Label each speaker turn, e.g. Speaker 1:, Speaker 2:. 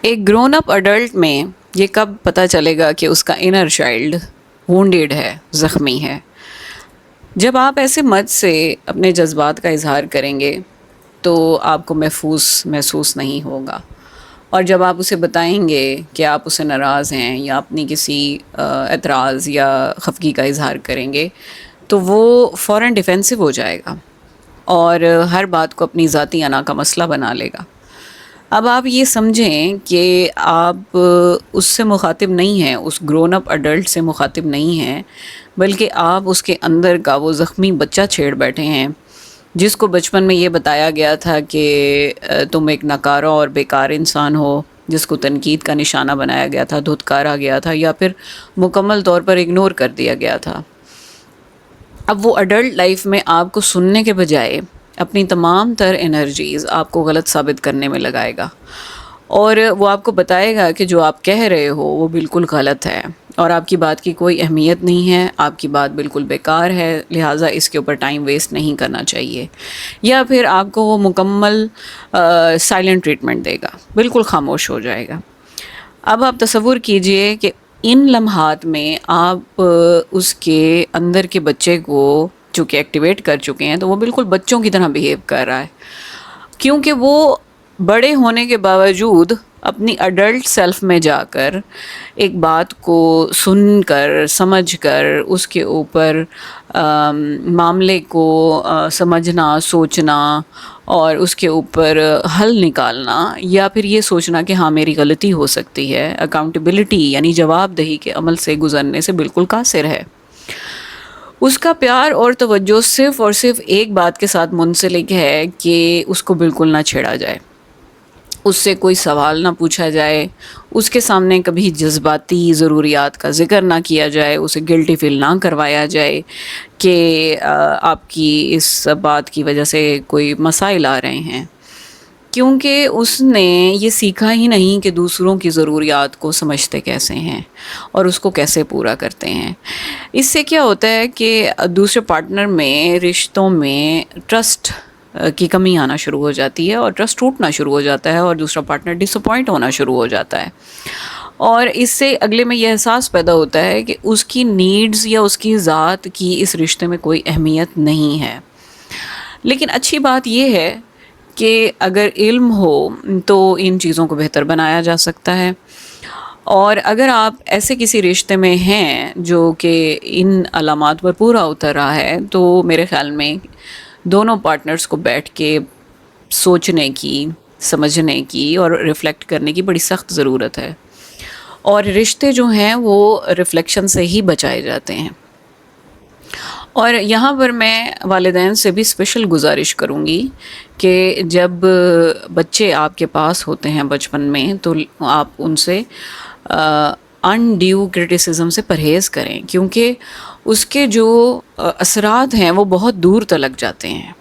Speaker 1: ایک grown up adult میں یہ کب پتہ چلے گا کہ اس کا انر چائلڈ وونڈیڈ ہے، زخمی ہے؟ جب آپ ایسے مد سے اپنے جذبات کا اظہار کریں گے تو آپ کو محسوس نہیں ہوگا، اور جب آپ اسے بتائیں گے کہ آپ اسے ناراض ہیں یا اپنی کسی اعتراض یا خفگی کا اظہار کریں گے تو وہ فوراً ڈیفینسو ہو جائے گا اور ہر بات کو اپنی ذاتی انا کا مسئلہ بنا لے گا۔ اب آپ یہ سمجھیں کہ آپ اس سے مخاطب نہیں ہیں، اس گرون اپ اڈلٹ سے مخاطب نہیں ہیں، بلکہ آپ اس کے اندر کا وہ زخمی بچہ چھیڑ بیٹھے ہیں جس کو بچپن میں یہ بتایا گیا تھا کہ تم ایک ناکارہ اور بیکار انسان ہو، جس کو تنقید کا نشانہ بنایا گیا تھا، دھتکارا گیا تھا یا پھر مکمل طور پر اگنور کر دیا گیا تھا۔ اب وہ اڈلٹ لائف میں آپ کو سننے کے بجائے اپنی تمام تر انرجیز آپ کو غلط ثابت کرنے میں لگائے گا، اور وہ آپ کو بتائے گا کہ جو آپ کہہ رہے ہو وہ بالکل غلط ہے اور آپ کی بات کی کوئی اہمیت نہیں ہے، آپ کی بات بالکل بیکار ہے، لہٰذا اس کے اوپر ٹائم ویسٹ نہیں کرنا چاہیے، یا پھر آپ کو وہ مکمل سائلنٹ ٹریٹمنٹ دے گا، بالکل خاموش ہو جائے گا۔ اب آپ تصور کیجئے کہ ان لمحات میں آپ اس کے اندر کے بچے کو چونکہ ایکٹیویٹ کر چکے ہیں تو وہ بالکل بچوں کی طرح بیہیو کر رہا ہے، کیونکہ وہ بڑے ہونے کے باوجود اپنی اڈلٹ سیلف میں جا کر ایک بات کو سن کر سمجھ کر اس کے اوپر معاملے کو سمجھنا، سوچنا اور اس کے اوپر حل نکالنا، یا پھر یہ سوچنا کہ ہاں میری غلطی ہو سکتی ہے، اکاؤنٹیبلٹی یعنی جواب دہی کے عمل سے گزرنے سے بالکل قاصر ہے۔ اس کا پیار اور توجہ صرف اور صرف ایک بات کے ساتھ منسلک ہے کہ اس کو بالکل نہ چھیڑا جائے، اس سے کوئی سوال نہ پوچھا جائے، اس کے سامنے کبھی جذباتی ضروریات کا ذکر نہ کیا جائے، اسے گلٹی فیل نہ کروایا جائے کہ آپ کی اس بات کی وجہ سے کوئی مسائل آ رہے ہیں، کیونکہ اس نے یہ سیکھا ہی نہیں کہ دوسروں کی ضروریات کو سمجھتے کیسے ہیں اور اس کو کیسے پورا کرتے ہیں۔ اس سے کیا ہوتا ہے کہ دوسرے پارٹنر میں، رشتوں میں ٹرسٹ کی کمی آنا شروع ہو جاتی ہے اور ٹرسٹ ٹوٹنا شروع ہو جاتا ہے اور دوسرا پارٹنر ڈس اپوائنٹ ہونا شروع ہو جاتا ہے، اور اس سے اگلے میں یہ احساس پیدا ہوتا ہے کہ اس کی نیڈز یا اس کی ذات کی اس رشتے میں کوئی اہمیت نہیں ہے۔ لیکن اچھی بات یہ ہے کہ اگر علم ہو تو ان چیزوں کو بہتر بنایا جا سکتا ہے، اور اگر آپ ایسے کسی رشتے میں ہیں جو کہ ان علامات پر پورا اتر رہا ہے تو میرے خیال میں دونوں پارٹنرز کو بیٹھ کے سوچنے کی، سمجھنے کی اور ریفلیکٹ کرنے کی بڑی سخت ضرورت ہے، اور رشتے جو ہیں وہ ریفلیکشن سے ہی بچائے جاتے ہیں۔ اور یہاں پر میں والدین سے بھی اسپیشل گزارش کروں گی کہ جب بچے آپ کے پاس ہوتے ہیں بچپن میں تو آپ ان سے انڈیو کرٹیسزم سے پرہیز کریں، کیونکہ اس کے جو اثرات ہیں وہ بہت دور تلک جاتے ہیں۔